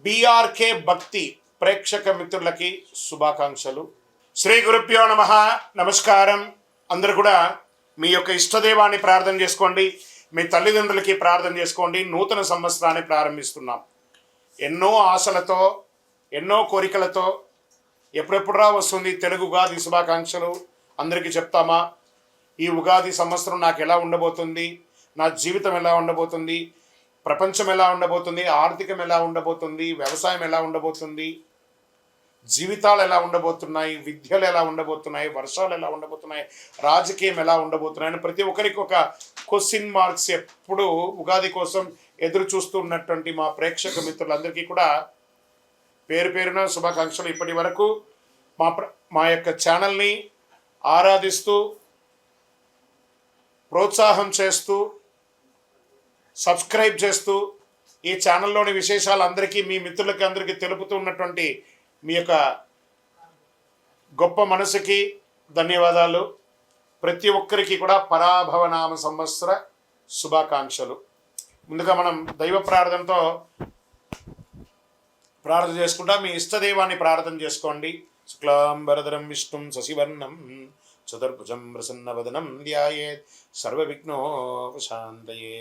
BRK భక్తి ప్రేక్షక మిత్రులకి శుభాకాంక్షలు. శ్రీ గురుభ్యో నమః. నమస్కారం. అందరూ కూడా మీ యొక్క ఇష్టదేవాన్ని ప్రార్థన చేసుకోండి, మీ తల్లిదండ్రులకి ప్రార్థన చేసుకోండి. నూతన సంవత్సరాన్ని ప్రారంభిస్తున్నాం. ఎన్నో ఆశలతో, ఎన్నో కోరికలతో ఎప్పుడెప్పుడురా వస్తుంది తెలుగు ఉగాది శుభాకాంక్షలు అందరికీ చెప్తామా? ఈ ఉగాది సంవత్సరం నాకు ఎలా ఉండబోతుంది, నా జీవితం ఎలా ఉండబోతుంది, ప్రపంచం ఎలా ఉండబోతుంది, ఆర్థికం ఎలా ఉండబోతుంది, వ్యవసాయం ఎలా ఉండబోతుంది, జీవితాలు ఎలా ఉండబోతున్నాయి, విద్యలు ఎలా ఉండబోతున్నాయి, వర్షాలు ఎలా ఉండబోతున్నాయి, రాజకీయం ఎలా ఉండబోతున్నాయి అని ప్రతి ఒక్కరికి ఒక క్వశ్చన్ మార్క్స్ ఎప్పుడు ఉగాది కోసం ఎదురు చూస్తున్నటువంటి మా ప్రేక్షక మిత్రులందరికీ కూడా పేరు పేరున శుభాకాంక్షలు. ఇప్పటి వరకు మా యొక్క ఛానల్ని ఆరాధిస్తూ, ప్రోత్సాహం చేస్తూ, సబ్స్క్రైబ్ చేస్తూ, ఈ ఛానల్లోని విశేషాలు అందరికీ మీ మిత్రులకి అందరికీ తెలుపుతూ ఉన్నటువంటి మీ యొక్క గొప్ప మనసుకి ధన్యవాదాలు. ప్రతి ఒక్కరికి కూడా పరాభవనామ సంవత్సర శుభాకాంక్షలు. ముందుగా మనం దైవ ప్రార్థనతో ప్రార్థన చేసుకుంటా. మీ ఇష్టదైవాన్ని ప్రార్థన చేసుకోండి. శుక్లాంబరధరం విష్ణుం శశివర్ణం చతుర్భుజం ప్రసన్నవదనం ధ్యాయేత్ సర్వవిఘ్నోపశాంతయే.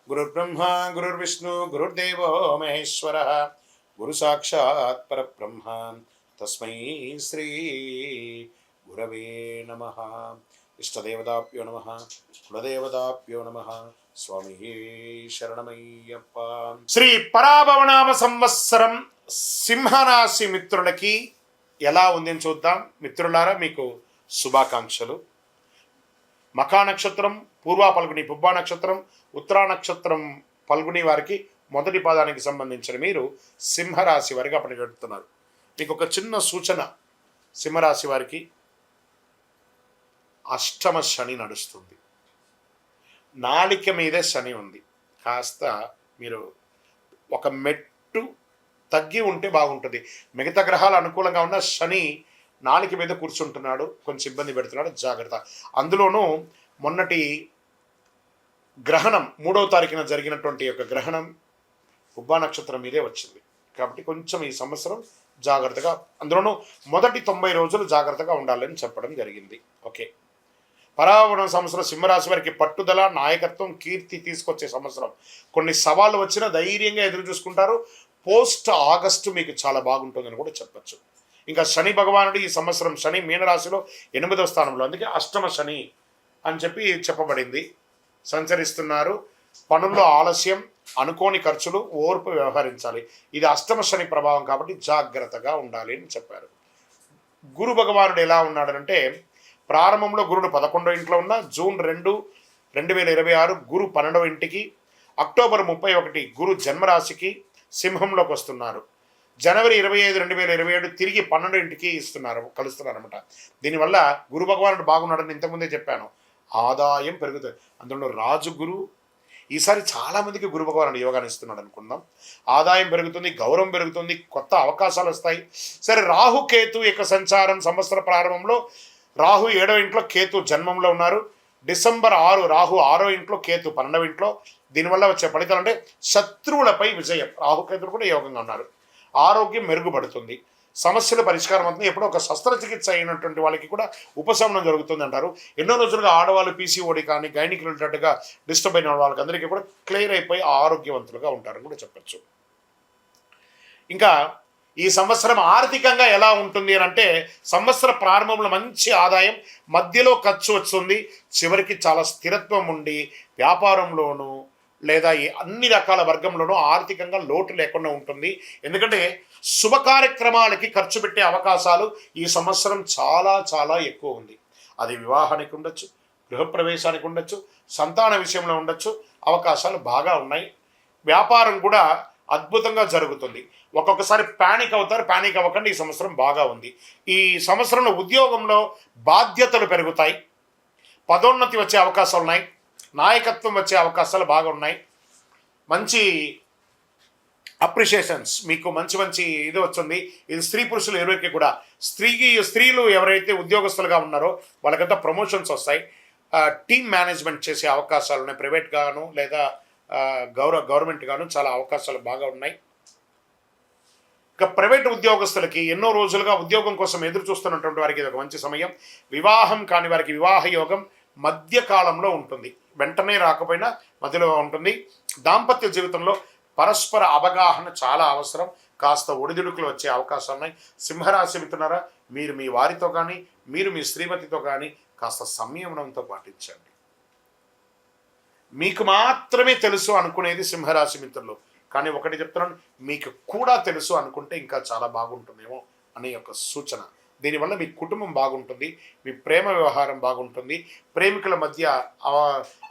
గురుర్బ్రహ్మ గురుర్విష్ణు గురుర్దేవో మహేశ్వర గురు సాక్షాత్ పరబ్రహ్మ తస్మై శ్రీ గురవే నమః. ఇష్టదేవతాభ్యో నమః, కులదేవతాభ్యో నమః. స్వామి శరణమయ్యప్ప. శ్రీ పరాభవనామ సంవత్సరం సింహరాశి మిత్రులకి ఎలా ఉంది అని చూద్దాం. మిత్రులారా, మీకు శుభాకాంక్షలు. మఖా నక్షత్రం, పూర్వా పల్గుని, పుబ్బా నక్షత్రం, ఉత్తరా నక్షత్రం పల్గుని వారికి మొదటి పాదానికి సంబంధించిన మీరు సింహరాశి వారికి అప్పటి గడుపుతున్నారు. మీకు ఒక చిన్న సూచన, సింహరాశి వారికి అష్టమ శని నడుస్తుంది. నాలిక మీదే శని ఉంది. కాస్త మీరు ఒక మెట్టు తగ్గి ఉంటే బాగుంటుంది. మిగతా గ్రహాలు అనుకూలంగా ఉన్న శని నాలిక మీద కూర్చుంటున్నాడు, కొంచెం ఇబ్బంది పెడుతున్నాడు, జాగ్రత్త. అందులోనూ మొన్నటి గ్రహణం 3వ తారీఖున జరిగినటువంటి యొక్క గ్రహణం ఉబ్బా నక్షత్రం మీదే వచ్చింది. కాబట్టి కొంచెం ఈ సంవత్సరం జాగ్రత్తగా, అందులోనూ మొదటి 90 రోజులు జాగ్రత్తగా ఉండాలని చెప్పడం జరిగింది. ఓకే. పరాభవన సంవత్సరం సింహరాశి వారికి పట్టుదల, నాయకత్వం, కీర్తి తీసుకొచ్చే సంవత్సరం. కొన్ని సవాళ్ళు వచ్చినా ధైర్యంగా ఎదురు చూసుకుంటారు. పోస్ట్ ఆగస్టు మీకు చాలా బాగుంటుందని కూడా చెప్పచ్చు. ఇంకా శని భగవానుడు ఈ సంవత్సరం శని మీనరాశిలో 8వ స్థానంలో, అందుకే అష్టమ శని అని చెప్పి చెప్పబడింది, సంచరిస్తున్నారు. పనుల్లో ఆలస్యం, అనుకోని ఖర్చులు, ఓర్పు వ్యవహరించాలి. ఇది అష్టమ శని ప్రభావం కాబట్టి జాగ్రత్తగా ఉండాలి అని చెప్పారు. గురు భగవానుడు ఎలా ఉన్నాడనంటే, ప్రారంభంలో గురుడు 11వ ఇంట్లో ఉన్న జూన్ 2, 2026 గురు 12వ ఇంటికి, అక్టోబర్ 31 గురు జన్మరాశికి సింహంలోకి వస్తున్నారు. జనవరి 25, 2027 తిరిగి 12వ ఇంటికి కలుస్తున్నారు అనమాట. దీనివల్ల గురు భగవానుడు బాగున్నాడని ఇంతకుముందే చెప్పాను. ఆదాయం పెరుగుతుంది. అందులో రాజు గురు ఈసారి చాలామందికి గురు భగవానుడు యోగాన్ని ఇస్తున్నాడు అనుకుందాం. ఆదాయం పెరుగుతుంది, గౌరవం పెరుగుతుంది, కొత్త అవకాశాలు వస్తాయి. సరే, రాహు కేతు యొక్క సంచారం సంవత్సర ప్రారంభంలో రాహు 7వ ఇంట్లో, కేతు జన్మంలో ఉన్నారు. డిసెంబర్ 6 రాహు 6వ ఇంట్లో, కేతు 12వ ఇంట్లో. దీనివల్ల వచ్చే ఫలితాలు అంటే శత్రువులపై విజయం. రాహుకేతులు కూడా యోగంగా ఉన్నారు. ఆరోగ్యం మెరుగుపడుతుంది, సమస్యల పరిష్కారం అవుతుంది. ఎప్పుడో ఒక శస్త్రచికిత్స అయినటువంటి వాళ్ళకి కూడా ఉపశమనం జరుగుతుంది అంటారు. ఎన్నో రోజులుగా ఆడవాళ్ళు పీసీఓడి కానీ గైనిక్ రిలేటెడ్గా డిస్టర్బ్ అయిన వాళ్ళకి అందరికీ కూడా క్లియర్ అయిపోయి ఆరోగ్యవంతులుగా ఉంటారని కూడా చెప్పచ్చు. ఇంకా ఈ సంవత్సరం ఆర్థికంగా ఎలా ఉంటుంది అని అంటే, సంవత్సర ప్రారంభంలో మంచి ఆదాయం, మధ్యలో ఖర్చు వస్తుంది, చివరికి చాలా స్థిరత్వం ఉండి వ్యాపారంలోనూ లేదా అన్ని రకాల వర్గంలోనూ ఆర్థికంగా లోటు లేకుండా ఉంటుంది. ఎందుకంటే శుభ కార్యక్రమాలకి ఖర్చు పెట్టే అవకాశాలు ఈ సంవత్సరం చాలా చాలా ఎక్కువ ఉంది. అది వివాహానికి ఉండొచ్చు, గృహప్రవేశానికి ఉండొచ్చు, సంతాన విషయంలో ఉండొచ్చు. అవకాశాలు బాగా ఉన్నాయి. వ్యాపారం కూడా అద్భుతంగా జరుగుతుంది. ఒక్కొక్కసారి ప్యానిక్ అవుతారు, ప్యానిక్ అవ్వకండి. ఈ సంవత్సరం బాగా ఉంది. ఈ సంవత్సరంలో ఉద్యోగంలో బాధ్యతలు పెరుగుతాయి, పదోన్నతి వచ్చే అవకాశాలు ఉన్నాయి, నాయకత్వం వచ్చే అవకాశాలు బాగా ఉన్నాయి. మంచి అప్రిషియేషన్స్, మీకు మంచి మంచి ఇది వచ్చింది. ఇది స్త్రీ పురుషులు ఎవరికి కూడా, స్త్రీలు ఎవరైతే ఉద్యోగస్తులుగా ఉన్నారో వాళ్ళకంతా ప్రమోషన్స్ వస్తాయి. టీమ్ మేనేజ్మెంట్ చేసే అవకాశాలు ఉన్నాయి. ప్రైవేట్ గాను లేదా గవర్నమెంట్ గాను చాలా అవకాశాలు బాగా ఉన్నాయి. ఇక ప్రైవేట్ ఉద్యోగస్తులకి ఎన్నో రోజులుగా ఉద్యోగం కోసం ఎదురు చూస్తున్నటువంటి వారికి ఇది ఒక మంచి సమయం. వివాహం కాని వారికి వివాహ యోగం మధ్యకాలంలో ఉంటుంది, వెంటనే రాకపోయినా మధ్యలో ఉంటుంది. దాంపత్య జీవితంలో పరస్పర అవగాహన చాలా అవసరం. కాస్త ఒడిదుడుకులు వచ్చే అవకాశాలు ఉన్నాయి. సింహరాశి మిత్రులారా, మీరు మీ వారితో కానీ మీరు మీ శ్రీమతితో కానీ కాస్త సంయమనంతో పాటించండి. మీకు మాత్రమే తెలుసు అనుకునేది సింహరాశి మిత్రులు, కానీ ఒకటి చెప్తున్నాను, మీకు కూడా తెలుసు అనుకుంటే ఇంకా చాలా బాగుంటుందేమో అనే ఒక సూచన. దీనివల్ల మీ కుటుంబం బాగుంటుంది, మీ ప్రేమ వ్యవహారం బాగుంటుంది, ప్రేమికుల మధ్య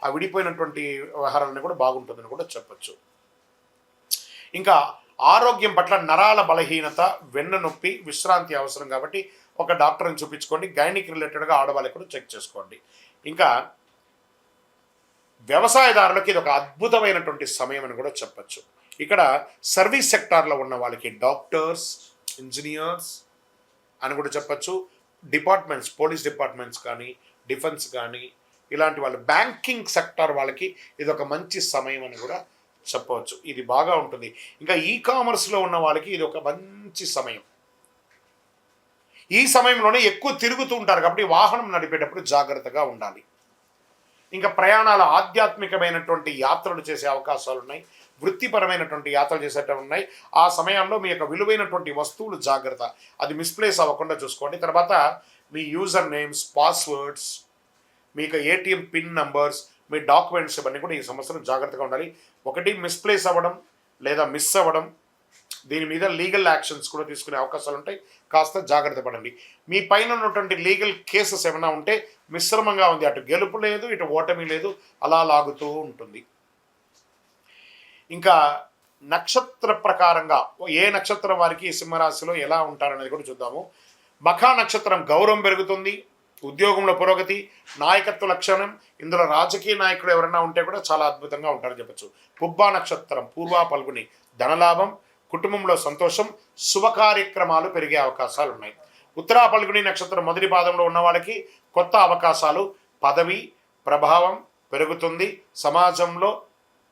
ఆ విడిపోయినటువంటి వ్యవహారాలను కూడా బాగుంటుందని కూడా చెప్పచ్చు. ఇంకా ఆరోగ్యం పట్ల నరాల బలహీనత, వెన్ను నొప్పి, విశ్రాంతి అవసరం కాబట్టి ఒక డాక్టర్ని చూపించుకోండి. గైనిక్ రిలేటెడ్గా ఆడవాళ్ళకి కూడా చెక్ చేసుకోండి. ఇంకా వ్యవసాయదారులకి ఇది ఒక అద్భుతమైనటువంటి సమయం అని కూడా చెప్పచ్చు. ఇక్కడ సర్వీస్ సెక్టార్లో ఉన్న వాళ్ళకి డాక్టర్స్, ఇంజనీర్స్ అని కూడా చెప్పచ్చు. డిపార్ట్మెంట్స్, పోలీస్ డిపార్ట్మెంట్స్ కానీ డిఫెన్స్ కానీ ఇలాంటి వాళ్ళు, బ్యాంకింగ్ సెక్టార్ వాళ్ళకి ఇది ఒక మంచి సమయం అని కూడా చెప్పవచ్చు. ఇది బాగా ఉంటుంది. ఇంకా కామర్స్లో ఉన్న వాళ్ళకి ఇది ఒక మంచి సమయం. ఈ సమయంలోనే ఎక్కువ తిరుగుతూ ఉంటారు కాబట్టి వాహనం నడిపేటప్పుడు జాగ్రత్తగా ఉండాలి. ఇంకా ప్రయాణాల ఆధ్యాత్మికమైనటువంటి యాత్రలు చేసే అవకాశాలు ఉన్నాయి, వృత్తిపరమైనటువంటి యాత్రలు చేసేటవి ఉన్నాయి. ఆ సమయాల్లో మీ యొక్క విలువైనటువంటి వస్తువులు జాగ్రత్త, అది మిస్ప్లేస్ అవ్వకుండా చూసుకోండి. తర్వాత మీ యూజర్ నేమ్స్, పాస్వర్డ్స్, మీకు ఏటీఎం పిన్ నంబర్స్, మీ డాక్యుమెంట్స్ ఇవన్నీ కూడా ఈ సంవత్సరం జాగ్రత్తగా ఉండాలి. ఒకటి మిస్ప్లేస్ అవ్వడం లేదా మిస్ అవ్వడం, దీని మీద లీగల్ యాక్షన్స్ కూడా తీసుకునే అవకాశాలు ఉంటాయి. కాస్త జాగ్రత్త పడండి. మీ పైన ఉన్నటువంటి లీగల్ కేసెస్ ఏమైనా ఉంటే మిశ్రమంగా ఉంది, అటు గెలుపు లేదు ఇటు ఓటమి లేదు, అలా లాగుతూ ఉంటుంది. ఇంకా నక్షత్ర ప్రకారంగా ఏ నక్షత్రం వారికి సింహరాశిలో ఎలా ఉంటారనేది కూడా చూద్దాము. మఖా నక్షత్రం గౌరవం పెరుగుతుంది, ఉద్యోగంలో పురోగతి, నాయకత్వ లక్షణం. ఇందులో రాజకీయ నాయకులు ఎవరైనా ఉంటే కూడా చాలా అద్భుతంగా ఉంటారని చెప్పచ్చు. పుబ్బా నక్షత్రం పూర్వ పల్గుని, ధనలాభం, కుటుంబంలో సంతోషం, శుభ కార్యక్రమాలు పెరిగే అవకాశాలు ఉన్నాయి. ఉత్తరా పల్గుని నక్షత్రం మొదటి పాదంలో ఉన్న వాళ్ళకి కొత్త అవకాశాలు, పదవి ప్రభావం పెరుగుతుంది, సమాజంలో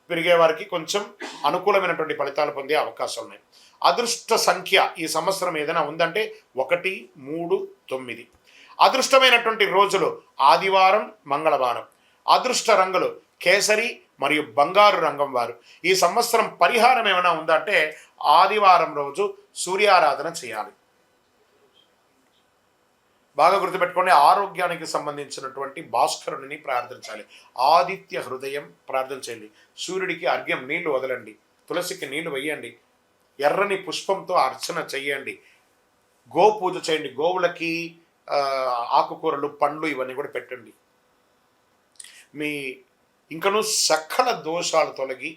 పెరిగే వారికి కొంచెం అనుకూలమైనటువంటి ఫలితాలు పొందే అవకాశాలు ఉన్నాయి. అదృష్ట సంఖ్య ఈ సంవత్సరం ఏదైనా ఉందంటే 1, 3, 9. అదృష్టమైనటువంటి రోజులు ఆదివారం, మంగళవారం. అదృష్ట రంగులు కేసరి మరియు బంగారు రంగం వారు. ఈ సంవత్సరం పరిహారం ఏమైనా ఉందంటే ఆదివారం రోజు సూర్యారాధన చేయాలి. బాగా గుర్తుపెట్టుకోండి, ఆరోగ్యానికి సంబంధించినటువంటి భాస్కరుడిని ప్రార్థించాలి. ఆదిత్య హృదయం ప్రార్థన చేయండి. సూర్యుడికి అర్ఘ్యం నీళ్లు వదలండి, తులసికి నీళ్లు వేయండి, ఎర్రని పుష్పంతో అర్చన చేయండి, గో పూజ చేయండి, గోవులకి ఆకుకూరలు, పండ్లు ఇవన్నీ కూడా పెట్టండి. మీ ఇంకనూ సకల దోషాలు తొలగి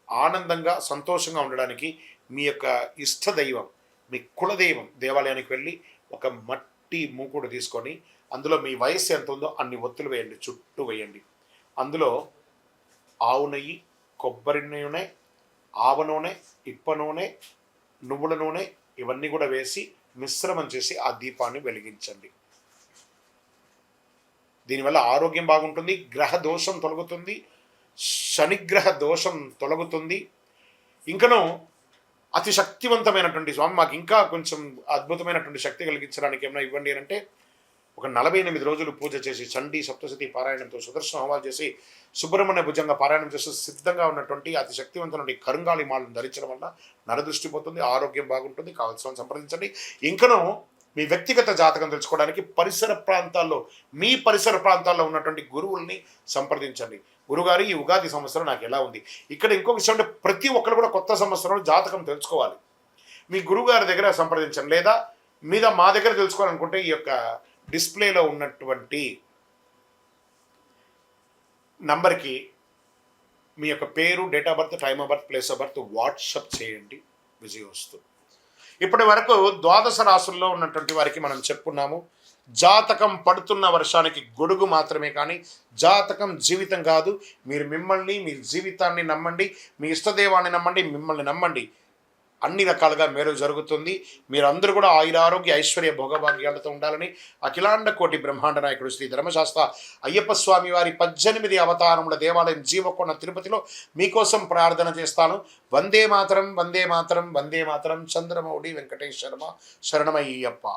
ఆనందంగా సంతోషంగా ఉండడానికి మీ యొక్క ఇష్టదైవం, మీ కులదైవం దేవాలయానికి వెళ్ళి ఒక మట్టి మూకుడు తీసుకొని అందులో మీ వయస్సు ఎంత ఉందో అన్ని ఒత్తులు వేయండి, చుట్టూ వేయండి. అందులో ఆవు నెయ్యి, కొబ్బరి నూనె, ఆవ నూనె, ఇప్ప నూనె, నువ్వుల నూనె ఇవన్నీ కూడా వేసి మిశ్రమం చేసి ఆ దీపాన్ని వెలిగించండి. దీనివల్ల ఆరోగ్యం బాగుంటుంది, గ్రహ దోషం తొలగుతుంది, శనిగ్రహ దోషం తొలగుతుంది. ఇంకనూ అతి శక్తివంతమైనటువంటి స్వామి మాకు ఇంకా కొంచెం అద్భుతమైనటువంటి శక్తి కలిగించడానికి ఏమైనా ఇవ్వండి అని అంటే ఒక 48 రోజులు పూజ చేసి చండీ సప్తశతి పారాయణంతో, సుదర్శన హోమాలు చేసి, సుబ్రహ్మణ్య భుజంగా పారాయణం చేస్తూ సిద్ధంగా ఉన్నటువంటి అతి శక్తివంతమైన కరుంగాళి మాలను ధరించడం వల్ల నరదృష్టి పోతుంది, ఆరోగ్యం బాగుంటుంది. కావాల్సిన సంప్రదించండి. ఇంకనూ మీ వ్యక్తిగత జాతకం తెలుసుకోవడానికి మీ పరిసర ప్రాంతాల్లో ఉన్నటువంటి గురువుల్ని సంప్రదించండి. గురుగారు ఈ ఉగాది సంవత్సరం నాకు ఎలా ఉంది. ఇక్కడ ఇంకొక విషయం అంటే ప్రతి ఒక్కరు కూడా కొత్త సంవత్సరంలో జాతకం తెలుసుకోవాలి. మీ గురువుగారి దగ్గర సంప్రదించండి, లేదా మా దగ్గర తెలుసుకోవాలనుకుంటే ఈ యొక్క డిస్ప్లేలో ఉన్నటువంటి నంబర్కి మీ యొక్క పేరు, date of birth, time of birth, place of birth WhatsApp చేయండి. విజయోస్తు. ఇప్పటి వరకు ద్వాదశ రాశుల్లో ఉన్నటువంటి వారికి మనం చెప్పుకున్నాము. జాతకం పడుతున్న వర్షానికి గొడుగు మాత్రమే, కానీ జాతకం జీవితం కాదు. మీరు మిమ్మల్ని, మీ జీవితాన్ని నమ్మండి, మీ ఇష్టదైవాన్ని నమ్మండి, మిమ్మల్ని నమ్మండి. అన్ని రకాలుగా మేలు జరుగుతుంది. మీరందరూ కూడా ఆయురారోగ్య ఐశ్వర్య భోగభాగ్యాలతో ఉండాలని అఖిలాండ కోటి బ్రహ్మాండ నాయకుడు శ్రీ ధర్మశాస్త్ర అయ్యప్ప స్వామి వారి 18 అవతారముల దేవాలయం జీవకొండ తిరుపతిలో మీకోసం ప్రార్థన చేస్తాను. వందే మాతరం, వందే మాతరం, వందే మాతరం. చంద్రమౌళి వెంకటేశ్వరమ శరణమయ్యప్ప.